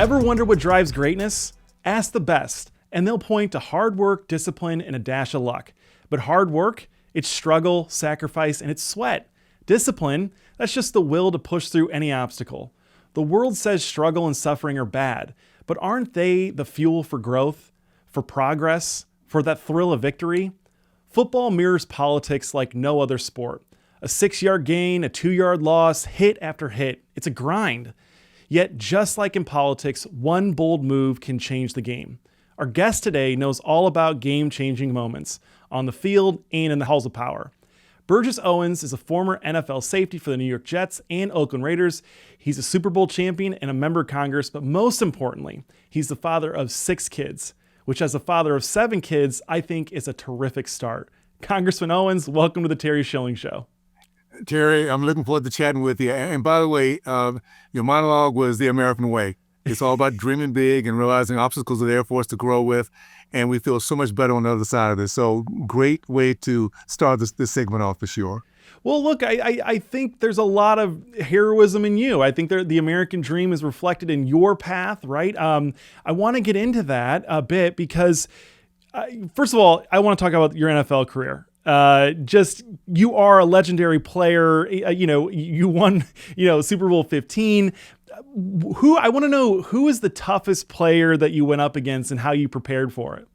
Ever wonder what drives greatness? Ask the best, and they'll point to hard work, discipline, and a dash of luck. But hard work, it's struggle, sacrifice, and it's sweat. Discipline, that's just the will to push through any obstacle. The world says struggle and suffering are bad, but aren't they the fuel for growth, for progress, for that thrill of victory? Football mirrors politics like no other sport. A 6-yard gain, a 2-yard loss, hit after hit. It's a grind. Yet, just like in politics, one bold move can change the game. Our guest today knows all about game-changing moments on the field and in the halls of power. Burgess Owens is a former NFL safety for the New York Jets and Oakland Raiders. He's a Super Bowl champion and a member of Congress, but most importantly, he's the father of 6 kids, which as a father of 7 kids, I think is a terrific start. Congressman Owens, welcome to the Terry Schilling Show. Terry, I'm looking forward to chatting with you. And by the way, your monologue was the American way. It's all about dreaming big and realizing obstacles are there for us to grow with. And we feel so much better on the other side of this. So great way to start this segment off for sure. Well, look, I think there's a lot of heroism in you. I think the American dream is reflected in your path, right? I want to get into that a bit because, first of all, I want to talk about your NFL career. You are a legendary player. You won, Super Bowl 15. I want to know who is the toughest player that you went up against and how you prepared for it.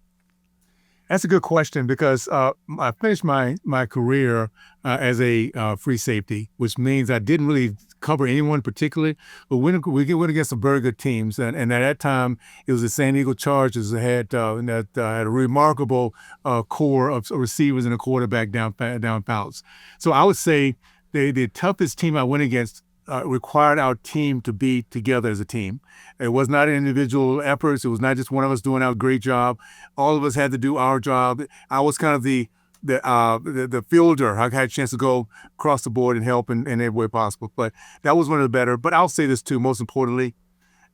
That's a good question because I finished my career as a free safety, which means I didn't really cover anyone particularly, but we went against some very good teams. And at that time, it was the San Diego Chargers that had a remarkable core of receivers and a quarterback down routes. So I would say the toughest team I went against required our team to be together as a team. It was not individual efforts. It was not just one of us doing our great job. All of us had to do our job. I was kind of the fielder. I had a chance to go across the board and help in every way possible. But that was one of the better. But I'll say this too, most importantly,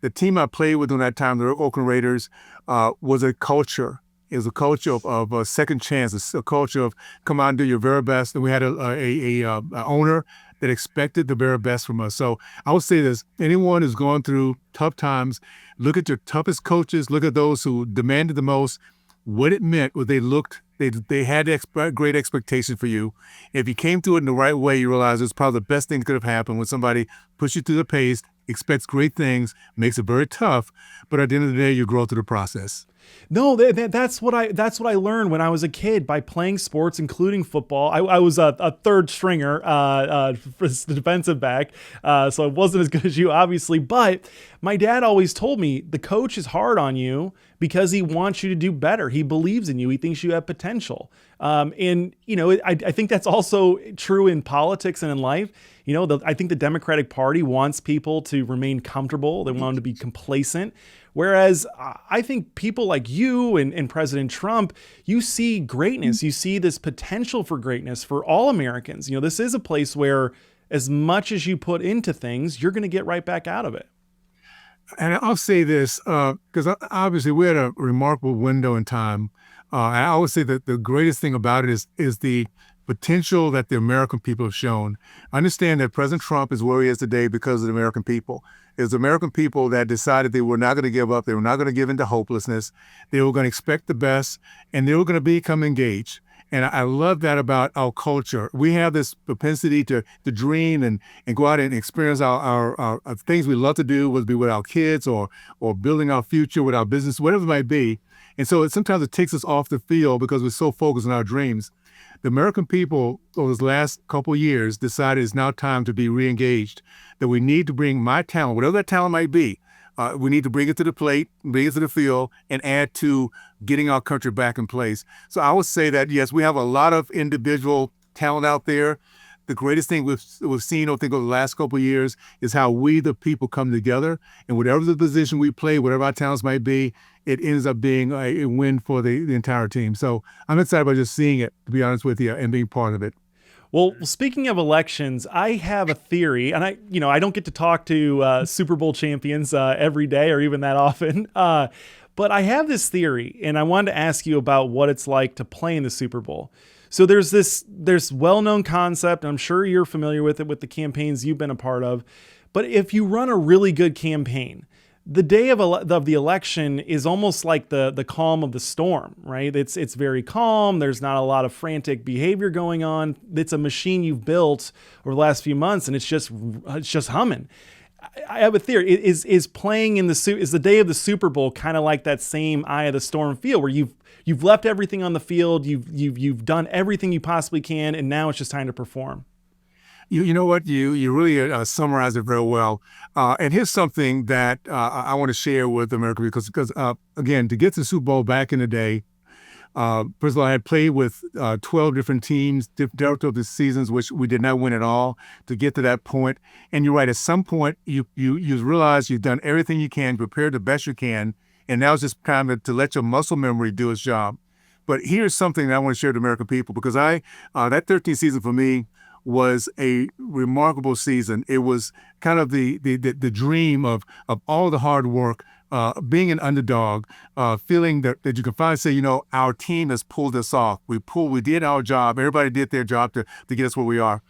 the team I played with during that time, the Oakland Raiders, was a culture. It was a culture of a second chance, a culture of come out and do your very best. And we had a owner that expected the very best from us. So I would say this, anyone who's going through tough times, look at your toughest coaches, look at those who demanded the most, what it meant, what they had great expectations for you. If you came through it in the right way, you realize it's probably the best thing that could have happened when somebody pushes you through the pace, expects great things, makes it very tough, but at the end of the day, you grow through the process. No, that's what I learned when I was a kid by playing sports, including football. I was a third stringer for the defensive back, so I wasn't as good as you, obviously. But my dad always told me the coach is hard on you because he wants you to do better. He believes in you. He thinks you have potential. I think that's also true in politics and in life. I think the Democratic Party wants people to remain comfortable. They want them to be complacent. Whereas I think people like you and President Trump, you see greatness. You see this potential for greatness for all Americans. This is a place where as much as you put into things, you're going to get right back out of it. And I'll say this, because obviously we had a remarkable window in time. I always say that the greatest thing about it is the potential that the American people have shown. I understand that President Trump is where he is today because of the American people. It's the American people that decided they were not going to give up. They were not going to give in to hopelessness. They were going to expect the best, and they were going to become engaged. And I love that about our culture. We have this propensity to dream and go out and experience our things we love to do, whether it be with our kids or building our future with our business, whatever it might be. And so sometimes it takes us off the field because we're so focused on our dreams. The American people over those last couple of years decided it's now time to be re-engaged, that we need to bring my talent, whatever that talent might be, we need to bring it to the plate, bring it to the field, and add to getting our country back in place. So I would say that, yes, we have a lot of individual talent out there. The greatest thing we've seen, I think, over the last couple of years is how we, the people, come together. And whatever the position we play, whatever our talents might be, it ends up being a win for the entire team. So I'm excited about just seeing it, to be honest with you, and being part of it. Well, speaking of elections, I have a theory, and I don't get to talk to Super Bowl champions every day or even that often, but I have this theory, and I wanted to ask you about what it's like to play in the Super Bowl. So there's well-known concept, and I'm sure you're familiar with it with the campaigns you've been a part of, but if you run a really good campaign, the day of the election is almost like the calm of the storm, right? It's very calm. There's not a lot of frantic behavior going on. It's a machine you've built over the last few months, and it's just humming. I have a theory. Is playing in is the day of the Super Bowl kind of like that same eye of the storm feel, where you've left everything on the field, you've done everything you possibly can, and now it's just time to perform. You know what? You really summarized it very well. And here's something that I want to share with America because again, to get to the Super Bowl back in the day, first of all, I had played with 12 different teams, dealt with the seasons, which we did not win at all to get to that point. And you're right, at some point, you realize you've done everything you can, prepared the best you can, and now it's just kind of to let your muscle memory do its job. But here's something that I want to share with the American people, because that 13th season for me was a remarkable season. It was kind of the dream of all the hard work, being an underdog, feeling that you can finally say, our team has pulled us off. We did our job. Everybody did their job to get us where we are.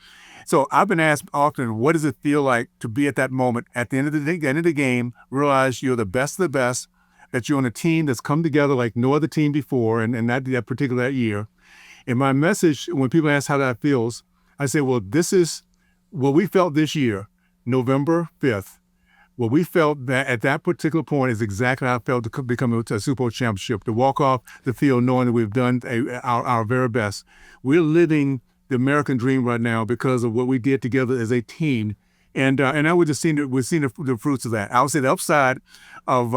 So I've been asked often, what does it feel like to be at that moment, at the end of the game, realize you're the best of the best, that you're on a team that's come together like no other team before, and that particular year. And my message, when people ask how that feels, I say, well, this is what we felt this year, November 5th. What we felt that at that particular point is exactly how I felt to become a Super Bowl championship, to walk off the field knowing that we've done our very best. We're living the American dream right now because of what we did together as a team. And now we're seeing the fruits of that. I would say the upside of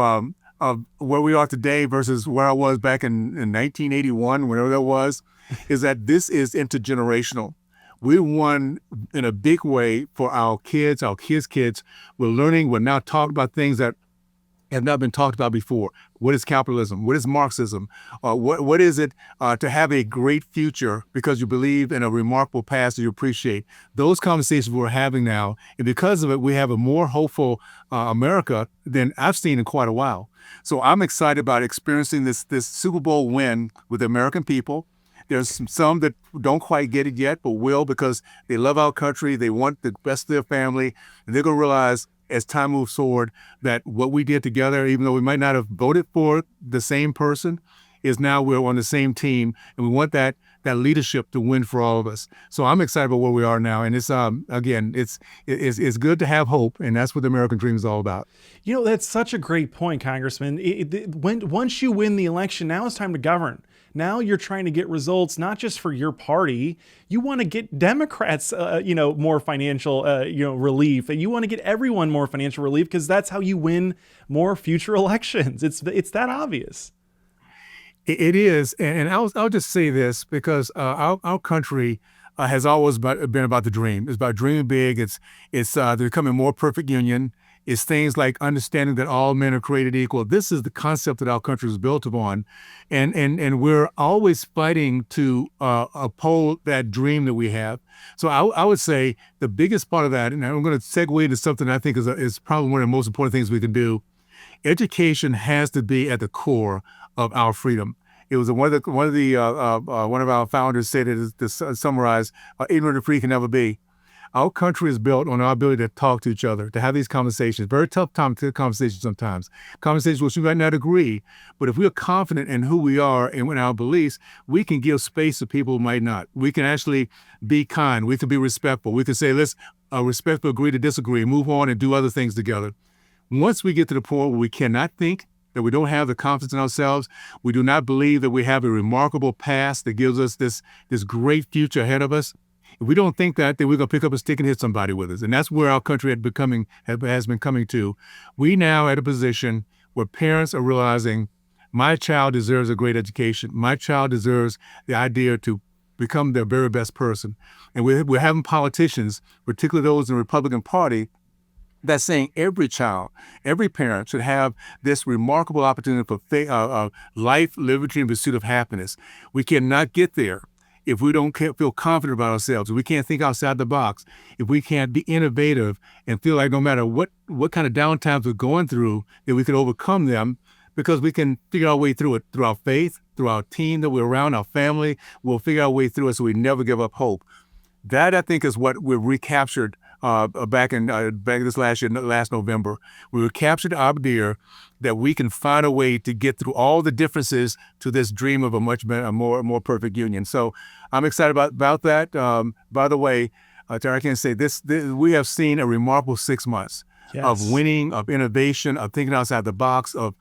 where we are today versus where I was back in 1981, whenever that was, is that this is intergenerational. We won in a big way for our kids' kids. We're learning, we're now talking about things that have not been talked about before. What is capitalism? What is Marxism? What is it to have a great future because you believe in a remarkable past that you appreciate? Those conversations we're having now, and because of it, we have a more hopeful America than I've seen in quite a while. So I'm excited about experiencing this Super Bowl win with the American people. There's some that don't quite get it yet, but will, because they love our country. They want the best of their family. And they're going to realize as time moves forward that what we did together, even though we might not have voted for the same person, is now we're on the same team. And we want that leadership to win for all of us. So I'm excited about where we are now. And it's, again, it's good to have hope. And that's what the American dream is all about. That's such a great point, Congressman. Once you win the election, now it's time to govern. Now you're trying to get results, not just for your party. You want to get Democrats, more financial, relief. You want to get everyone more financial relief because that's how you win more future elections. It's that obvious. It is, and I'll just say this because our country has always been about the dream. It's about dreaming big. It's becoming a more perfect union. It's things like understanding that all men are created equal. This is the concept that our country was built upon. And we're always fighting to uphold that dream that we have. So I would say the biggest part of that, and I'm going to segue into something I think is probably one of the most important things we can do. Education has to be at the core of our freedom. It was one of our founders said it to summarize, ignorant and free can never be. Our country is built on our ability to talk to each other, to have these conversations. Very tough conversations sometimes. Conversations which we might not agree, but if we are confident in who we are and in our beliefs, we can give space to people who might not. We can actually be kind. We can be respectful. We can say, let's respectfully agree to disagree, move on and do other things together. Once we get to the point where we cannot think, that we don't have the confidence in ourselves, we do not believe that we have a remarkable past that gives us this great future ahead of us, if we don't think that, then we're going to pick up a stick and hit somebody with us. And that's where our country has been coming to. We now are at a position where parents are realizing my child deserves a great education. My child deserves the idea to become their very best person. And we're having politicians, particularly those in the Republican Party, that's saying every child, every parent should have this remarkable opportunity for life, liberty, and pursuit of happiness. We cannot get there if we don't feel confident about ourselves, if we can't think outside the box, if we can't be innovative and feel like no matter what kind of downtimes we're going through, that we can overcome them because we can figure our way through it through our faith, through our team that we're around, our family. We'll figure our way through it so we never give up hope. That, I think, is what we've recaptured back this last November. We were captured the idea that we can find a way to get through all the differences to this dream of a much better, a more perfect union. So I'm excited about that. By the way, Tara, I can say this: we have seen a remarkable 6 months of Yes. winning, of innovation, of thinking outside the box, of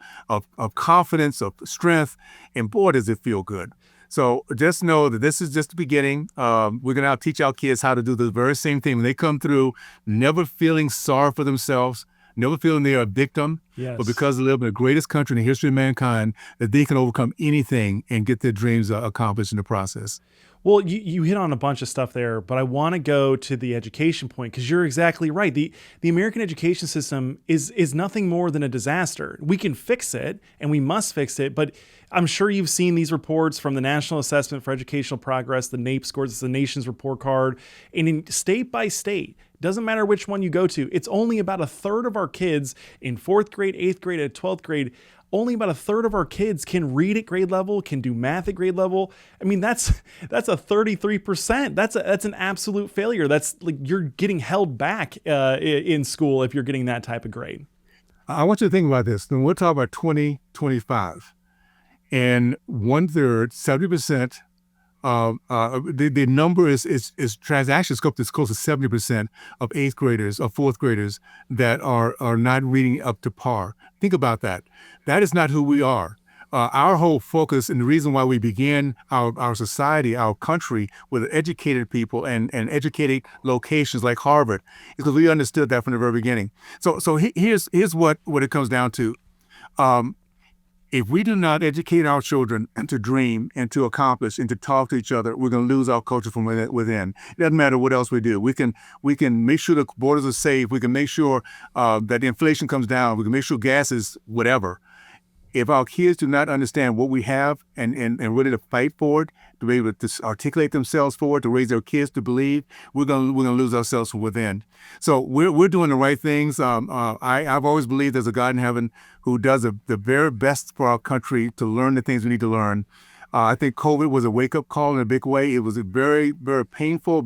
confidence, of strength, and boy, does it feel good. So just know that this is just the beginning. We're going to teach our kids how to do the very same thing when they come through, never feeling sorry for themselves, never feeling they are a victim, Yes. but because they live in the greatest country in the history of mankind, that they can overcome anything and get their dreams accomplished in the process. Well, you hit on a bunch of stuff there, but I want to go to the education point because you're exactly right. The American education system is nothing more than a disaster. We can fix it and we must fix it, but I'm sure you've seen these reports from the National Assessment for Educational Progress, the NAEP scores, it's the nation's report card, and in state by state, doesn't matter which one you go to, it's only about a third of our kids in 4th grade, 8th grade, and 12th grade. Only about a third of our kids can read at grade level, can do math at grade level. I mean, that's a 33%. That's an absolute failure. That's like you're getting held back in school if you're getting that type of grade. I want you to think about this. When we're talking about 2025, and 1/3, 70%, the number is transaction scope is close to 70% of 8th graders or 4th graders that are not reading up to par. Think about that. That is not who we are. Our whole focus and the reason why we began our society, our country, with educated people and educated locations like Harvard, is because we understood that from the very beginning. So here's what it comes down to. If we do not educate our children and to dream and to accomplish and to talk to each other, we're going to lose our culture from within. It doesn't matter what else we do. We can make sure the borders are safe. We can make sure that the inflation comes down. We can make sure gas is whatever. If our kids do not understand what we have and ready to fight for it, to be able to articulate themselves for it, to raise their kids to believe, we're gonna lose ourselves from within. So we're doing the right things. I've always believed there's a God in heaven who does the very best for our country to learn the things we need to learn. I think COVID was a wake-up call in a big way. It was a very, very painful,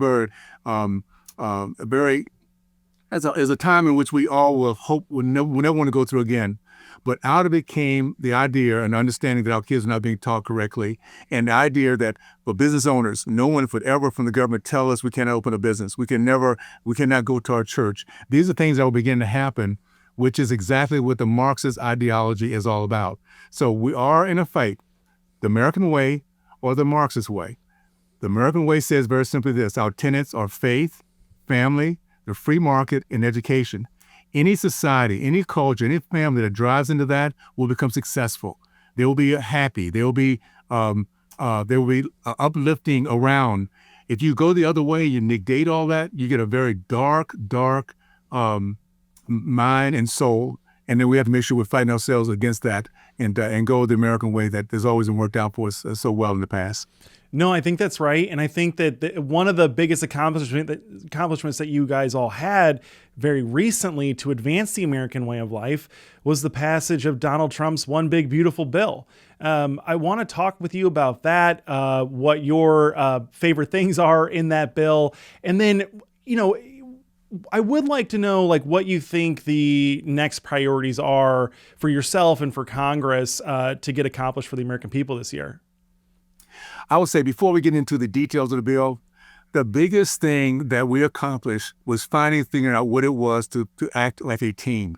as a time in which we all will hope we'll never want to go through again. But out of it came the idea and understanding that our kids are not being taught correctly, and the idea that for business owners, no one would ever from the government tell us we cannot open a business. We cannot go to our church. These are things that will begin to happen, which is exactly what the Marxist ideology is all about. So we are in a fight, the American way or the Marxist way. The American way says very simply this: our tenets are faith, family, the free market, and education. Any society, any culture, any family that drives into that will become successful. They will be happy. They will be uplifting around. If you go the other way, you negate all that, you get a very dark mind and soul. And then we have to make sure we're fighting ourselves against that and go the American way that has always been worked out for us so well in the past. No, I think that's right. And I think that one of the biggest accomplishments that you guys all had very recently to advance the American way of life was the passage of Donald Trump's One Big Beautiful Bill. I want to talk with you about that, what your favorite things are in that bill. And then, I would like to know what you think the next priorities are for yourself and for Congress to get accomplished for the American people this year. I would say before we get into the details of the bill, the biggest thing that we accomplished was figuring out what it was to act like a team.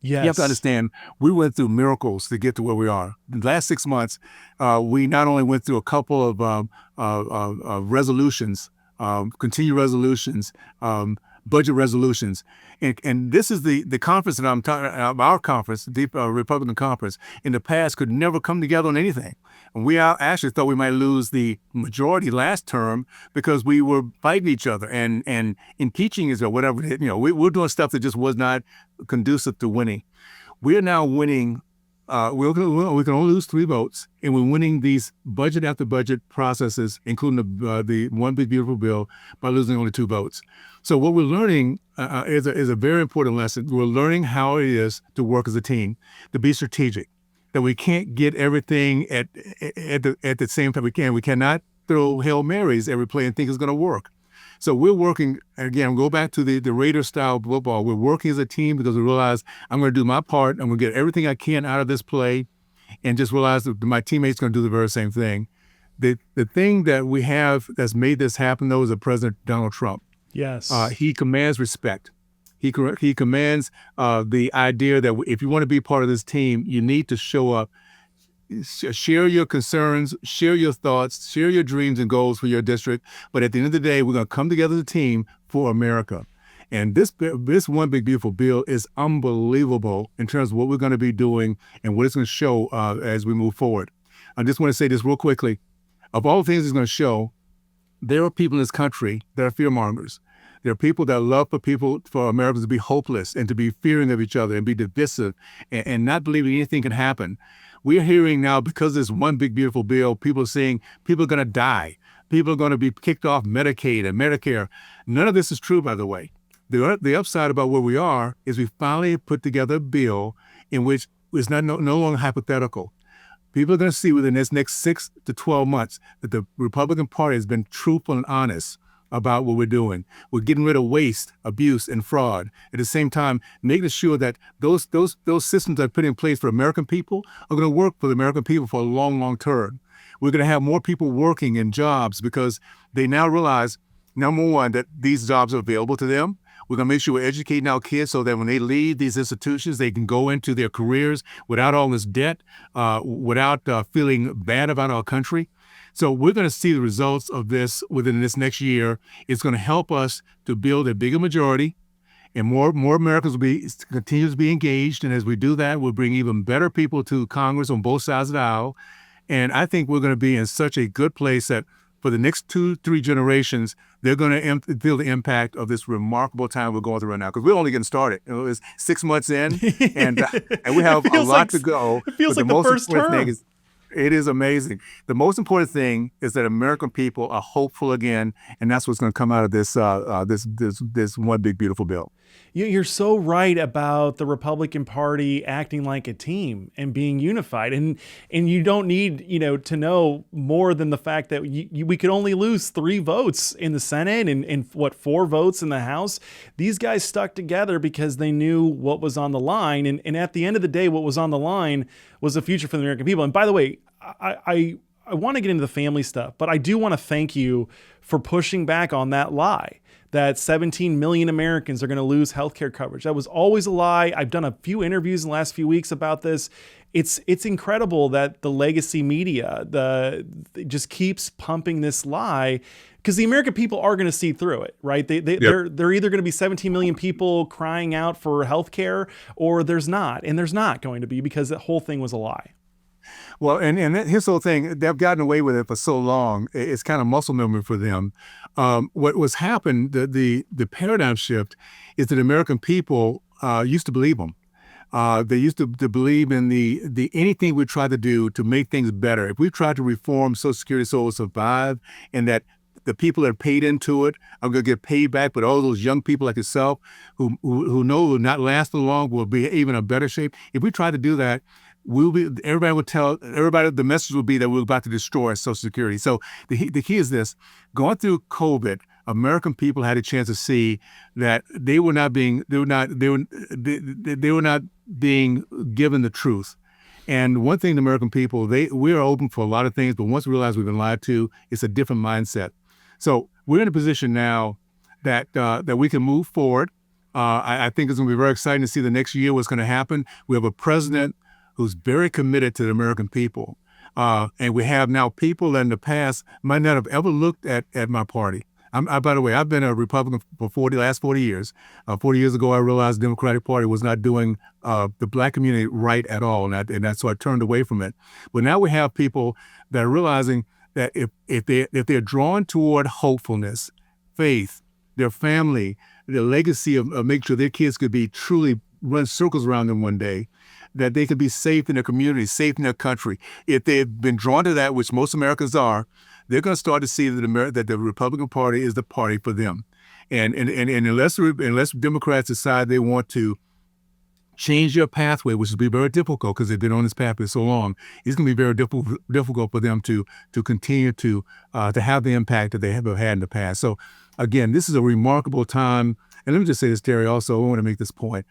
Yes. You have to understand, we went through miracles to get to where we are. In the last 6 months, we not only went through a couple of resolutions, continued resolutions, budget resolutions. And this is the conference that I'm talking about, our conference, the Republican conference, in the past could never come together on anything. And we actually thought we might lose the majority last term because we were fighting each other and impeaching each other, whatever. We're doing stuff that just was not conducive to winning. We are now winning. We can only lose 3 votes, and we're winning these budget after budget processes, including the One Big Beautiful Bill, by losing only 2 votes. So what we're learning is a very important lesson. We're learning how it is to work as a team, to be strategic, that we can't get everything at the same time we can. We cannot throw Hail Marys every play and think it's going to work. So we're working, again, go back to the Raider style football. We're working as a team because we realize I'm going to do my part. I'm going to get everything I can out of this play, and just realize that my teammates going to do the very same thing. The thing that we have that's made this happen, though, is the President Donald Trump. Yes. He commands respect. He commands the idea that if you want to be part of this team, you need to show up, share your concerns, share your thoughts, share your dreams and goals for your district. But at the end of the day, we're going to come together as a team for America. And this one big beautiful bill is unbelievable in terms of what we're going to be doing and what it's going to show as we move forward. I just want to say this real quickly. Of all the things it's going to show, there are people in this country that are fearmongers. There are people that love for Americans to be hopeless and to be fearing of each other and be divisive and not believing anything can happen. We're hearing now, because of this one big beautiful bill, people are saying people are going to die. People are going to be kicked off Medicaid and Medicare. None of this is true, by the way. The upside about where we are is we finally put together a bill in which it's no longer hypothetical. People are going to see within this next 6 to 12 months that the Republican Party has been truthful and honest about what we're doing. We're getting rid of waste, abuse, and fraud. At the same time, making sure that those systems that are put in place for American people are going to work for the American people for a long, long term. We're going to have more people working in jobs because they now realize, number one, that these jobs are available to them. We're going to make sure we're educating our kids so that when they leave these institutions, they can go into their careers without all this debt, without feeling bad about our country. So we're going to see the results of this within this next year. It's going to help us to build a bigger majority, and more Americans will continue to be engaged. And as we do that, we'll bring even better people to Congress on both sides of the aisle. And I think we're going to be in such a good place that for the next 2-3 generations, they're going to feel the impact of this remarkable time we're going through right now. Because we're only getting started. It's 6 months in, and we have a lot to go. It feels like the first term. It is amazing. The most important thing is that American people are hopeful again, and that's what's going to come out of this one big beautiful bill. You're so right about the Republican Party acting like a team and being unified, and you don't need to know more than the fact that we could only lose 3 votes in the Senate and 4 votes in the House. These guys stuck together because they knew what was on the line, and at the end of the day, what was on the line was the future for the American people. And by the way, I want to get into the family stuff, but I do want to thank you for pushing back on that lie that 17 million Americans are going to lose healthcare coverage. That was always a lie. I've done a few interviews in the last few weeks about this. It's incredible that the legacy media just keeps pumping this lie, because the American people are going to see through it, right? They're either going to be 17 million people crying out for healthcare, or there's not, and there's not going to be, because the whole thing was a lie. Well, and here's the whole thing. They've gotten away with it for so long. It's kind of muscle memory for them. What was happened, the paradigm shift, is that American people used to believe them. They used to believe in the anything we try to do to make things better. If we try to reform Social Security so it will survive, and that the people that are paid into it are going to get paid back, but all those young people like yourself who know will not last so long will be even in better shape. If we try to do that, everybody would tell everybody, the message would be that we're about to destroy Social Security. So the key is this: going through COVID, American people had a chance to see that they were not being given the truth. And one thing, the American people, we are open for a lot of things, but once we realize we've been lied to, it's a different mindset. So we're in a position now that we can move forward. I think it's going to be very exciting to see the next year what's going to happen. We have a president who's very committed to the American people. And we have now people that in the past might not have ever looked at my party. By the way, I've been a Republican for last 40 years. 40 years ago, I realized the Democratic Party was not doing the Black community right at all, and so I turned away from it. But now we have people that are realizing that if they're drawn toward hopefulness, faith, their family, the legacy of making sure their kids could be truly run circles around them one day, that they could be safe in their community, safe in their country. If they've been drawn to that, which most Americans are, they're going to start to see that the Republican Party is the party for them. And unless Democrats decide they want to change your pathway, which will be very difficult because they've been on this pathway so long. It's going to be very difficult for them to continue to have the impact that they have had in the past. So again, this is a remarkable time. And let me just say this, Terry, also, I want to make this point.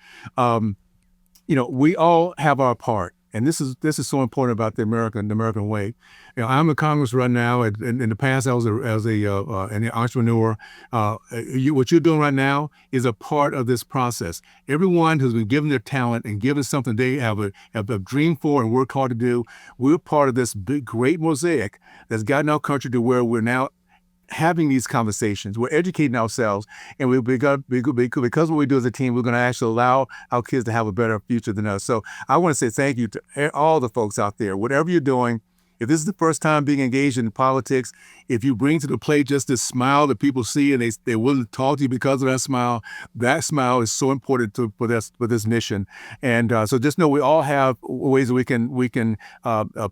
We all have our part. And this is so important about the American way. I'm a Congress right now. In the past, I was an entrepreneur. What you're doing right now is a part of this process. Everyone who's been given their talent and given something they have a dream for and worked hard to do, we're part of this big, great mosaic that's gotten our country to where we're now having these conversations. We're educating ourselves, and because what we do as a team, we're going to actually allow our kids to have a better future than us. So I want to say thank you to all the folks out there. Whatever you're doing, if this is the first time being engaged in politics, if you bring to the plate just this smile that people see and they're willing to talk to you because of that smile is so important for this mission. And so just know we all have ways that we can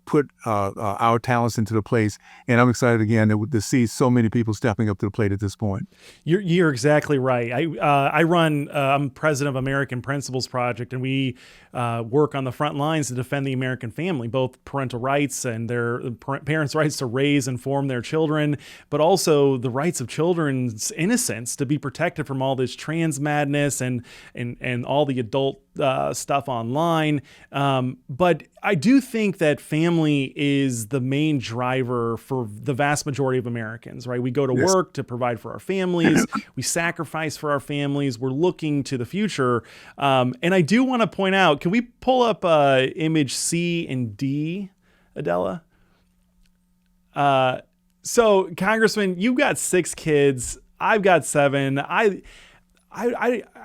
put our talents into the place. And I'm excited again to see so many people stepping up to the plate at this point. You're exactly right. I'm president of American Principles Project, and we work on the front lines to defend the American family, both parental rights and their parents' rights to raise and form their children, but also the rights of children's innocence to be protected from all this trans madness and all the adult stuff online. But I do think that family is the main driver for the vast majority of Americans, right? We go to work to provide for our families. We sacrifice for our families. We're looking to the future. And I do want to point out, can we pull up image C and D, Adela? So Congressman, you've got 6 kids. I've got 7. I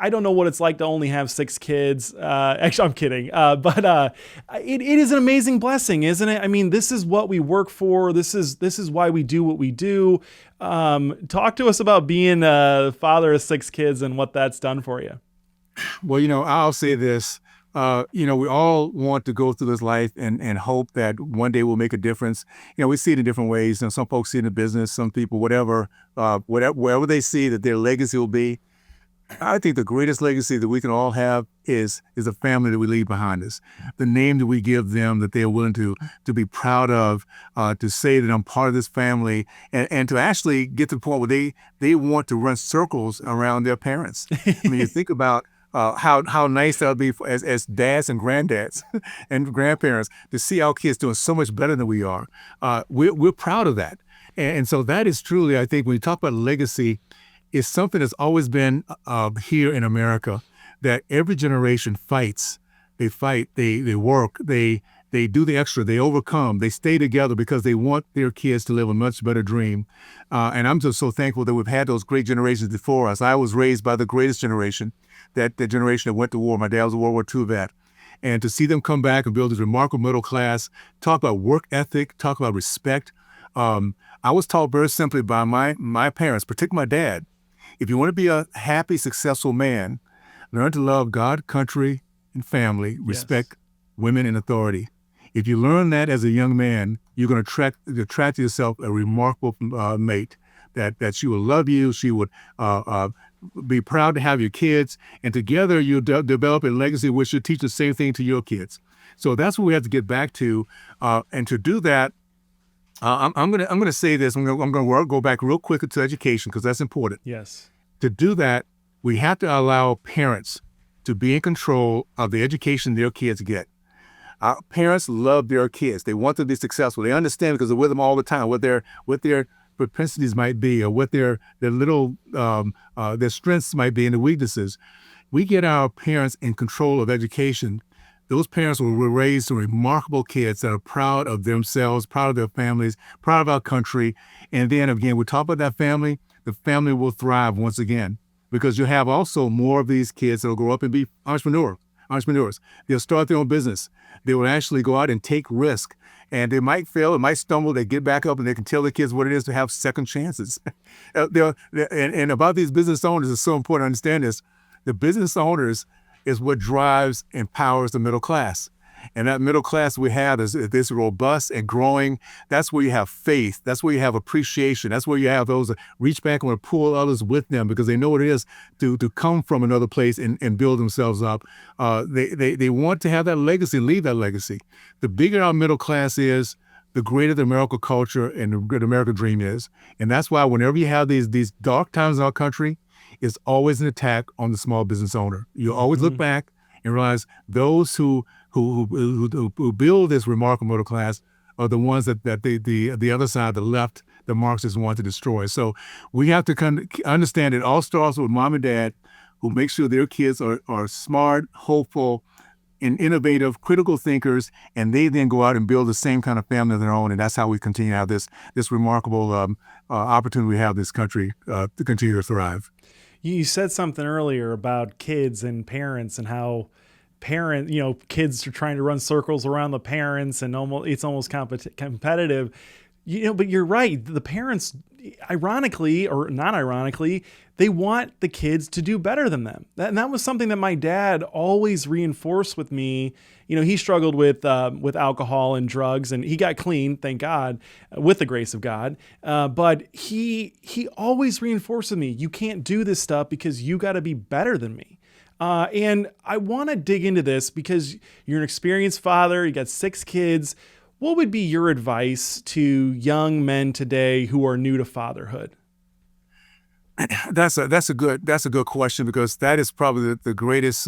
don't know what it's like to only have 6 kids. Actually, I'm kidding. But it is an amazing blessing, isn't it? I mean, this is what we work for. This is why we do what we do. Talk to us about being a father of 6 kids and what that's done for you. Well, I'll say this. We all want to go through this life and hope that one day we'll make a difference. We see it in different ways. Some folks see it in business, some people, wherever they see that their legacy will be. I think the greatest legacy that we can all have is a family that we leave behind us. The name that we give them that they are willing to be proud of, to say that I'm part of this family, and to actually get to the point where they want to run circles around their parents. I mean, you think about how nice that would be as dads and granddads and grandparents to see our kids doing so much better than we are. We're proud of that. And so that is truly, I think, when you talk about legacy, it's something that's always been here in America, that every generation fights. They fight, they work, they do the extra, they overcome, they stay together because they want their kids to live a much better dream. And I'm just so thankful that we've had those great generations before us. I was raised by the greatest generation, that generation that went to war. My dad was a World War II vet. And to see them come back and build this remarkable middle class, talk about work ethic, talk about respect. I was taught very simply by my parents, particularly my dad, if you want to be a happy, successful man, learn to love God, country, and family, respect women in authority. If you learn that as a young man, you're going to attract to yourself a remarkable mate, that she will love you, she would be proud to have your kids, and together you'll develop a legacy which should teach the same thing to your kids. So that's what we have to get back to, and to do that, I'm gonna say this. I'm gonna go back real quick to education because that's important. Yes. To do that, we have to allow parents to be in control of the education their kids get. Our parents love their kids. They want them to be successful. They understand because they're with them all the time, what their propensities might be, or what their little their strengths might be and the weaknesses. We get our parents in control of education. Those parents will raise some remarkable kids that are proud of themselves, proud of their families, proud of our country. And then again, we talk about that family, the family will thrive once again, because you have also more of these kids that will grow up and be entrepreneurs. They'll start their own business. They will actually go out and take risk. And they might fail, it might stumble, they get back up and they can tell the kids what it is to have second chances. And about these business owners, it's so important to understand this. The business owners is what drives and powers the middle class. And that middle class we have is this robust and growing. That's where you have faith. That's where you have appreciation. That's where you have those that reach back and want to pull others with them because they know what it is to come from another place and build themselves up. They want to have that legacy, leave that legacy. The bigger our middle class is, the greater the American culture and the greater American dream is. And that's why whenever you have these dark times in our country, it's always an attack on the small business owner. You always look back and realize those who build this remarkable middle class are the ones that the other side, the left, the Marxists want to destroy. So we have to understand it all starts with mom and dad who make sure their kids are smart, hopeful, and innovative, critical thinkers, and they then go out and build the same kind of family of their own. And that's how we continue to have this remarkable opportunity we have in this country to continue to thrive. You said something earlier about kids and parents and how kids are trying to run circles around the parents and it's almost competitive. But you're right. The parents, ironically or not ironically, they want the kids to do better than them. And that was something that my dad always reinforced with me. He struggled with alcohol and drugs, and he got clean, thank God, with the grace of God. But he always reinforced with me, you can't do this stuff because you got to be better than me. And I want to dig into this because you're an experienced father. You got 6 kids. What would be your advice to young men today who are new to fatherhood? That's a good question because that is probably the greatest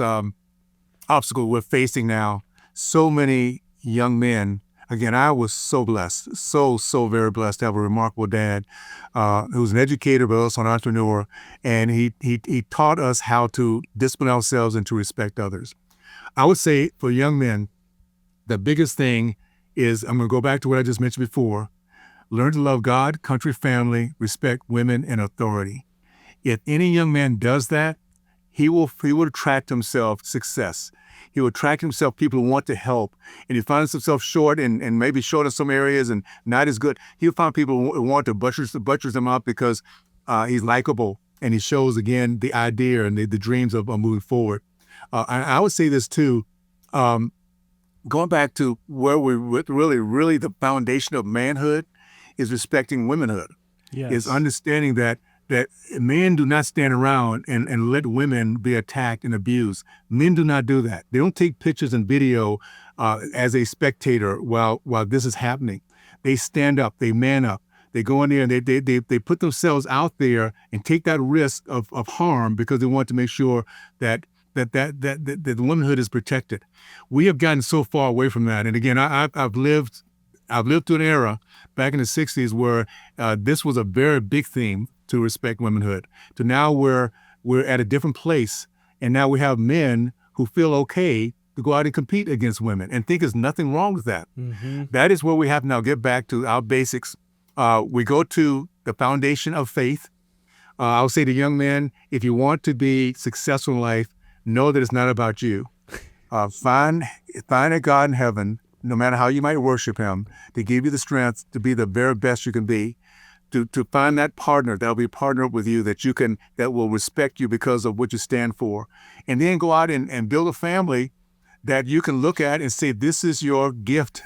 obstacle we're facing now. So many young men. Again, I was so blessed, so very blessed to have a remarkable dad who was an educator but also an entrepreneur, and he taught us how to discipline ourselves and to respect others. I would say for young men, the biggest thing is, I'm going to go back to what I just mentioned before, learn to love God, country, family, respect women, and authority. If any young man does that, he will attract himself success. He will attract himself people who want to help. And he finds himself short and maybe short in some areas and not as good. He'll find people who want to butchers him up because he's likable and he shows, again, the idea and the dreams of moving forward. I would say this too, going back to where we're really the foundation of manhood is respecting womanhood. Yes. Is understanding that men do not stand around and let women be attacked and abused. Men do not do that. They don't take pictures and video as a spectator while this is happening. They stand up, they man up, they go in there and they put themselves out there and take that risk of harm because they want to make sure that the womanhood is protected. We have gotten so far away from that. And again, I've lived through an era back in the 60s where this was a very big theme to respect womanhood. To now we're at a different place, and now we have men who feel okay to go out and compete against women and think there's nothing wrong with that. Mm-hmm. That is where we have to now get back to our basics. We go to the foundation of faith. I'll say to young men, if you want to be successful in life, know that it's not about you. Find a God in heaven, no matter how you might worship him, to give you the strength to be the very best you can be, to find that partner that'll be a partner with you that will respect you because of what you stand for. And then go out and build a family that you can look at and say, this is your gift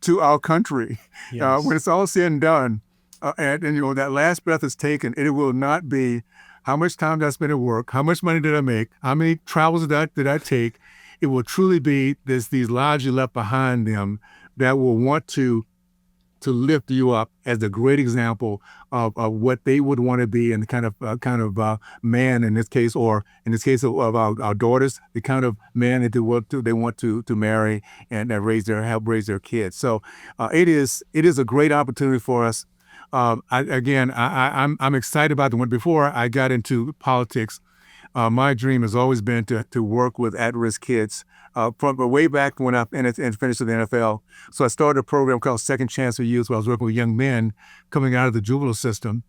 to our country. Yes. When it's all said and done, and that last breath is taken, it will not be how much time did I spend at work, how much money did I make, how many travels did I take. It will truly be these lives you left behind them that will want to lift you up as a great example of what they would want to be, and the kind of man in this case, or in this case of our daughters, the kind of man that they want to marry and help raise their kids. So it is a great opportunity for us. I'm excited about the one. Before I got into politics, my dream has always been to work with at-risk kids from way back when I finished with the NFL. So I started a program called Second Chance for Youth, where I was working with young men coming out of the juvenile system.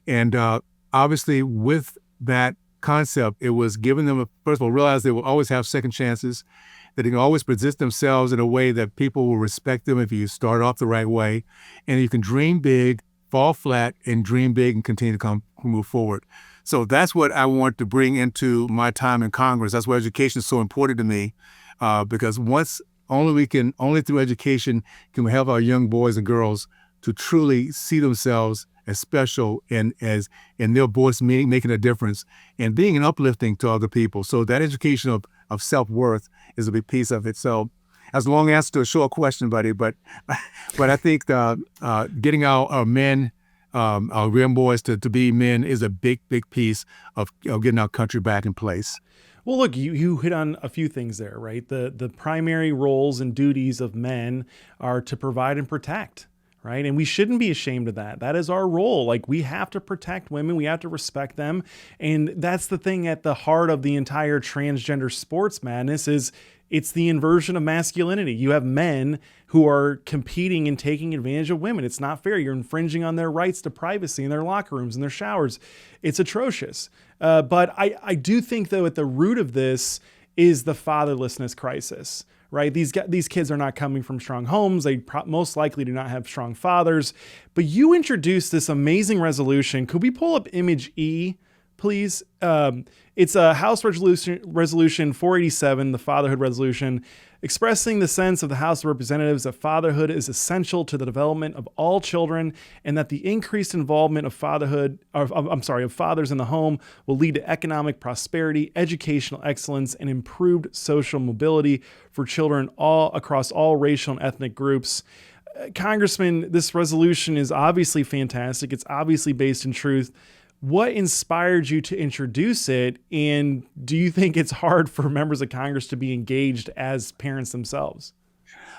And obviously with that concept, it was giving them, first of all, realize they will always have second chances, that they can always present themselves in a way that people will respect them if you start off the right way. And you can dream big, fall flat, and dream big and continue to move forward. So that's what I want to bring into my time in Congress. That's why education is so important to me, because once only through education can we help our young boys and girls to truly see themselves as special and their voice making a difference and being an uplifting to other people. So that education of self-worth is a big piece of it. So that's a long answer to a short question, buddy, but I think getting our men, our young boys to be men is a big piece of getting our country back in place. Well, look, you hit on a few things there, right? The primary roles and duties of men are to provide and protect, right? And we shouldn't be ashamed of that. That is our role. Like, we have to protect women. We have to respect them. And that's the thing at the heart of the entire transgender sports madness is it's the inversion of masculinity. You have men who are competing and taking advantage of women. It's not fair. You're infringing on their rights to privacy in their locker rooms and their showers. It's atrocious. But I do think, though, at the root of this is the fatherlessness crisis, right? These kids are not coming from strong homes. They most likely do not have strong fathers. But you introduced this amazing resolution. Could we pull up image E, please? It's a House Resolution 487, the Fatherhood Resolution, expressing the sense of the House of Representatives that fatherhood is essential to the development of all children, and that the increased involvement of fathers in the home will lead to economic prosperity, educational excellence, and improved social mobility for children across all racial and ethnic groups. Congressman, this resolution is obviously fantastic. It's obviously based in truth. What inspired you to introduce it? And do you think it's hard for members of Congress to be engaged as parents themselves?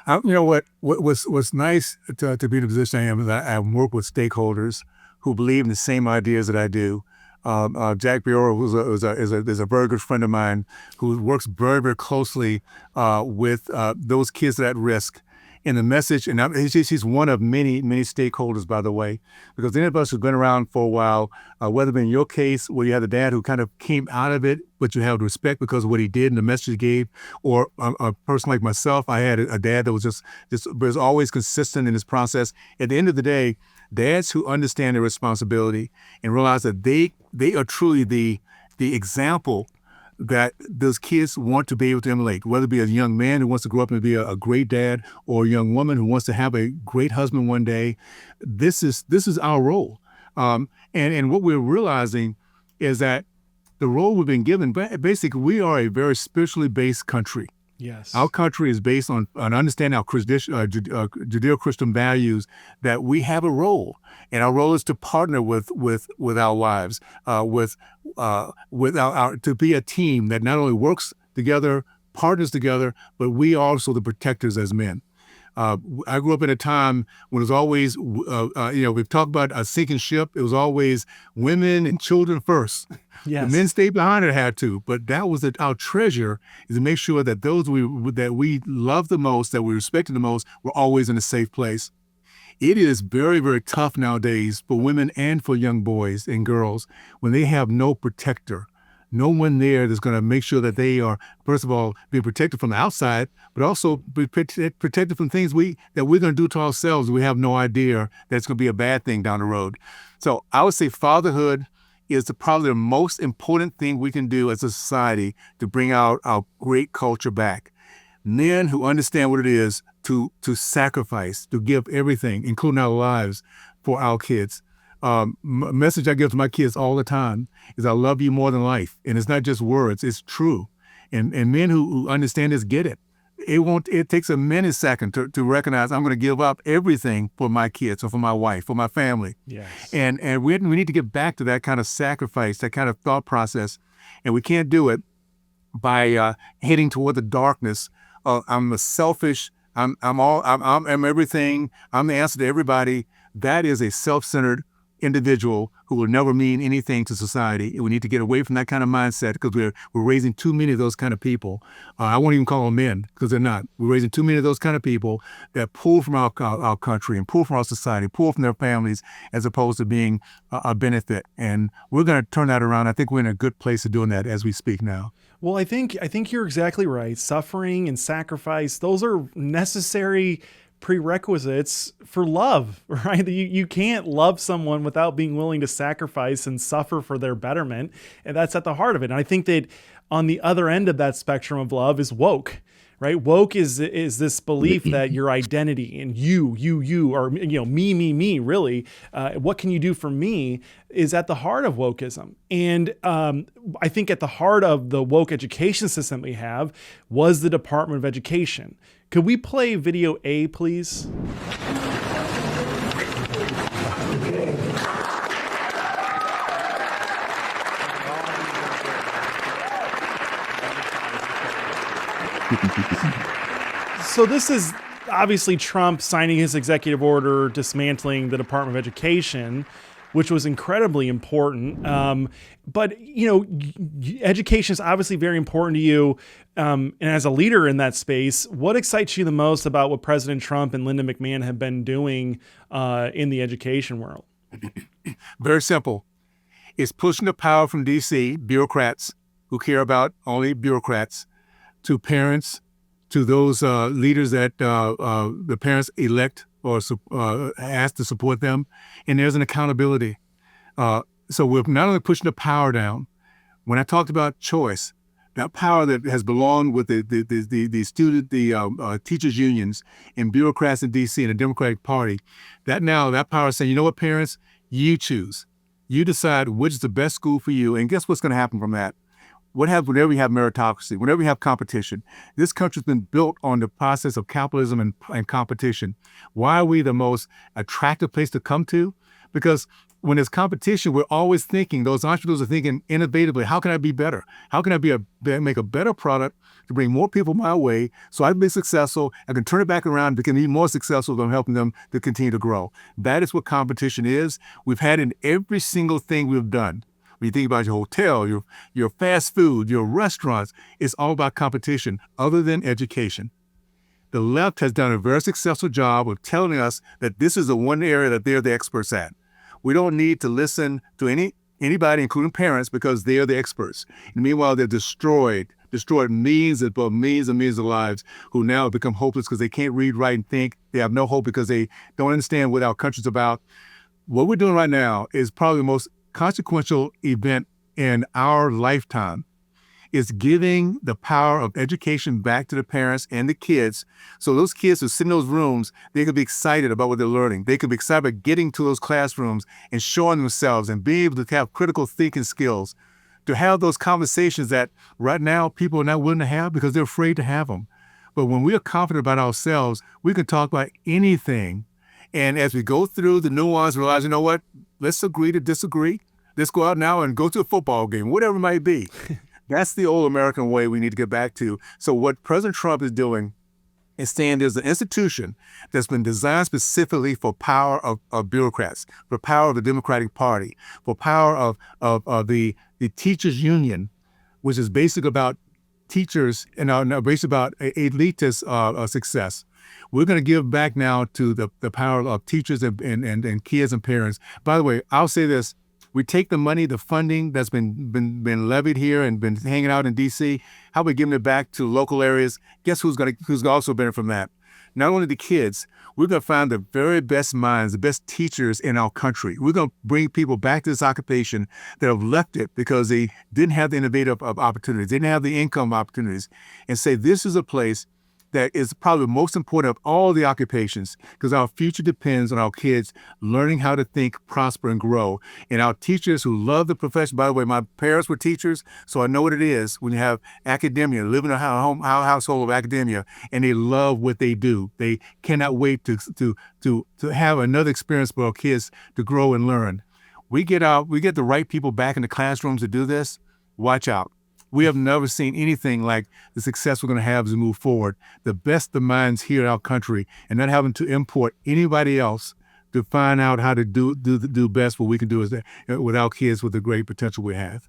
What's nice to be in the position I am is that I work with stakeholders who believe in the same ideas that I do. Jack Biora, is a very good friend of mine who works very closely with those kids that are at risk. And the message, and he's one of many stakeholders, by the way, because any of us who've been around for a while, whether in your case where you had a dad who kind of came out of it, but you have respect because of what he did and the message he gave, or a person like myself, I had a dad that was always consistent in his process. At the end of the day, dads who understand their responsibility and realize that they are truly the example that those kids want to be able to emulate, whether it be a young man who wants to grow up and be a great dad, or a young woman who wants to have a great husband one day. This is our role. And what we're realizing is that the role we've been given, basically, we are a very spiritually based country. Yes. Our country is based on understanding our Judeo-Christian values, that we have a role, and our role is to partner with our wives, to be a team that not only works together, partners together, but we are also the protectors as men. I grew up in a time when it was always, we've talked about a sinking ship. It was always women and children first. Yes. The men stayed behind it, had to, but that was our treasure, is to make sure that those that we love the most, that we respected the most, were always in a safe place. It is very tough nowadays for women and for young boys and girls when they have no protector. No one there that's going to make sure that they are, first of all, being protected from the outside, but also be protected from things that we're going to do to ourselves. We have no idea that it's going to be a bad thing down the road. So I would say fatherhood is probably the most important thing we can do as a society to bring out our great culture back. Men who understand what it is to sacrifice, to give everything, including our lives, for our kids. Message I give to my kids all the time is I love you more than life. And it's not just words, it's true. And men who understand this get it. It takes a minute second to recognize I'm going to give up everything for my kids or for my wife, for my family. Yes. And we need to get back to that kind of sacrifice, that kind of thought process. And we can't do it by heading toward the darkness. I'm a selfish, I'm everything, I'm the answer to everybody. That is a self-centered individual who will never mean anything to society. And we need to get away from that kind of mindset, because we're raising too many of those kind of people. I won't even call them men, because they're not. We're raising too many of those kind of people that pull from our country and pull from our society, pull from their families, as opposed to being a benefit. And we're going to turn that around. I think we're in a good place of doing that as we speak now. Well, I think you're exactly right. Suffering and sacrifice, those are necessary prerequisites for love, right? You can't love someone without being willing to sacrifice and suffer for their betterment. And that's at the heart of it. And I think that on the other end of that spectrum of love is woke, right? Woke is this belief that your identity and you, or me, really. What can you do for me is at the heart of wokeism. And I think at the heart of the woke education system we have was the Department of Education. Could we play video A, please? So this is obviously Trump signing his executive order dismantling the Department of Education, which was incredibly important. But education is obviously very important to you. And as a leader in that space, what excites you the most about what President Trump and Linda McMahon have been doing in the education world? Very simple. It's pushing the power from D.C., bureaucrats who care about only bureaucrats, to parents, to those leaders that the parents elect or ask to support them. And there's an accountability. So we're not only pushing the power down. When I talked about choice, that power that has belonged with the teachers unions and bureaucrats in D.C. and the Democratic Party, that power is saying, you know what, parents, you choose. You decide which is the best school for you. And guess what's going to happen from that? What happens whenever we have meritocracy, whenever we have competition? This country's been built on the process of capitalism and competition. Why are we the most attractive place to come to? Because when there's competition, we're always thinking, those entrepreneurs are thinking innovatively, how can I be better? How can I make a better product to bring more people my way so I can be successful, I can turn it back around and become even more successful than helping them to continue to grow. That is what competition is. We've had in every single thing we've done. When you think about your hotel, your fast food, your restaurants, it's all about competition other than education. The left has done a very successful job of telling us that this is the one area that they're the experts at. We don't need to listen to anybody, including parents, because they are the experts. And meanwhile, they've destroyed millions and millions of lives who now have become hopeless because they can't read, write, and think. They have no hope because they don't understand what our country's about. What we're doing right now is probably the most consequential event in our lifetime. Is giving the power of education back to the parents and the kids. So those kids who sit in those rooms, they can be excited about what they're learning. They can be excited about getting to those classrooms and showing themselves and being able to have critical thinking skills, to have those conversations that right now people are not willing to have because they're afraid to have them. But when we are confident about ourselves, we can talk about anything. And as we go through the nuance, realize, you know what, let's agree to disagree. Let's go out now and go to a football game, whatever it might be. That's the old American way we need to get back to. So what President Trump is doing is saying there's an institution that's been designed specifically for power of bureaucrats, for power of the Democratic Party, for power of the teachers union, which is basically about teachers and basically about elitist success. We're going to give back now to the power of teachers and kids and parents. By the way, I'll say this. We take the money, the funding that's been levied here and been hanging out in D.C., how about giving it back to local areas? Guess who's also benefit from that? Not only the kids, we're going to find the very best minds, the best teachers in our country. We're going to bring people back to this occupation that have left it because they didn't have the innovative opportunities, didn't have the income opportunities, and say this is a place that is probably the most important of all the occupations because our future depends on our kids learning how to think, prosper, and grow. And our teachers who love the profession, by the way, my parents were teachers, so I know what it is when you have academia, live in a household of academia, and they love what they do. They cannot wait to have another experience for our kids to grow and learn. We get the right people back in the classrooms to do this, watch out. We have never seen anything like the success we're going to have as we move forward. The best of minds here in our country, and not having to import anybody else to find out how to do best what we can do with our kids with the great potential we have.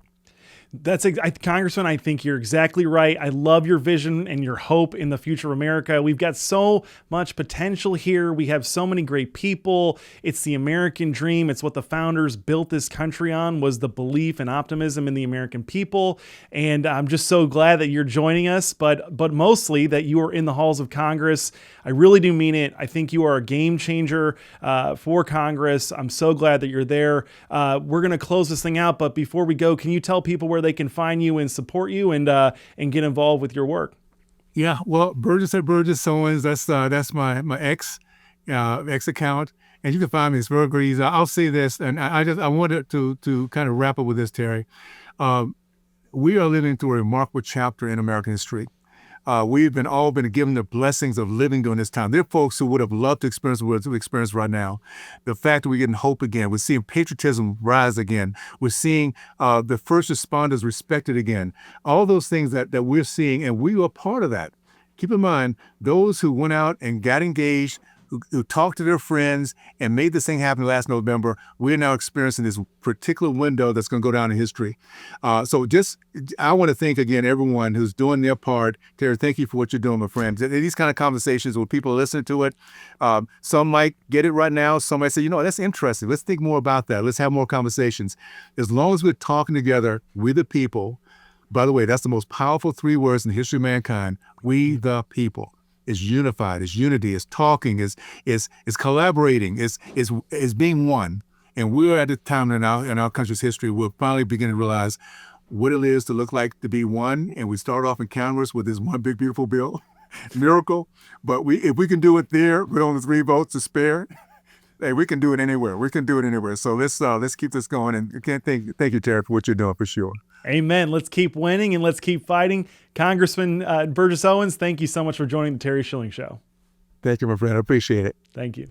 Congressman, I think you're exactly right. I love your vision and your hope in the future of America. We've got so much potential here. We have so many great people. It's the American dream. It's what the founders built this country on, was the belief and optimism in the American people. And I'm just so glad that you're joining us, but mostly that you are in the halls of Congress. I really do mean it. I think you are a game changer for Congress. I'm so glad that you're there. We're going to close this thing out, but before we go, can you tell people where they can find you and support you and get involved with your work? Yeah, well, Burgess at Burgess Owens. That's my ex account, and you can find me as Burgess. I'll say this, and I wanted to kind of wrap up with this, Terry. Um, we are living through a remarkable chapter in American history. We've all been given the blessings of living during this time. There are folks who would have loved to experience what we experience right now. The fact that we're getting hope again, we're seeing patriotism rise again. We're seeing the first responders respected again. All those things that we're seeing, and we are part of that. Keep in mind, those who went out and got engaged, who talked to their friends and made this thing happen last November, we're now experiencing this particular window that's going to go down in history. I want to thank again everyone who's doing their part. Terry, thank you for what you're doing, my friend. These kind of conversations where people listen to it, some might get it right now. Some might say, that's interesting. Let's think more about that. Let's have more conversations. As long as we're talking together, we the people. By the way, that's the most powerful 3 words in the history of mankind. We the people. Is unified, is unity, is talking, is collaborating, is being one. And we're at a time in our country's history we're finally beginning to realize what it is to look like to be one. And we start off in Congress with this one big beautiful bill, miracle. But if we can do it there with only 3 votes to spare, hey, we can do it anywhere. We can do it anywhere. So let's keep this going. And again, thank you, Terry, for what you're doing for sure. Amen. Let's keep winning and let's keep fighting. Congressman Burgess Owens, thank you so much for joining the Terry Schilling Show. Thank you, my friend. I appreciate it. Thank you.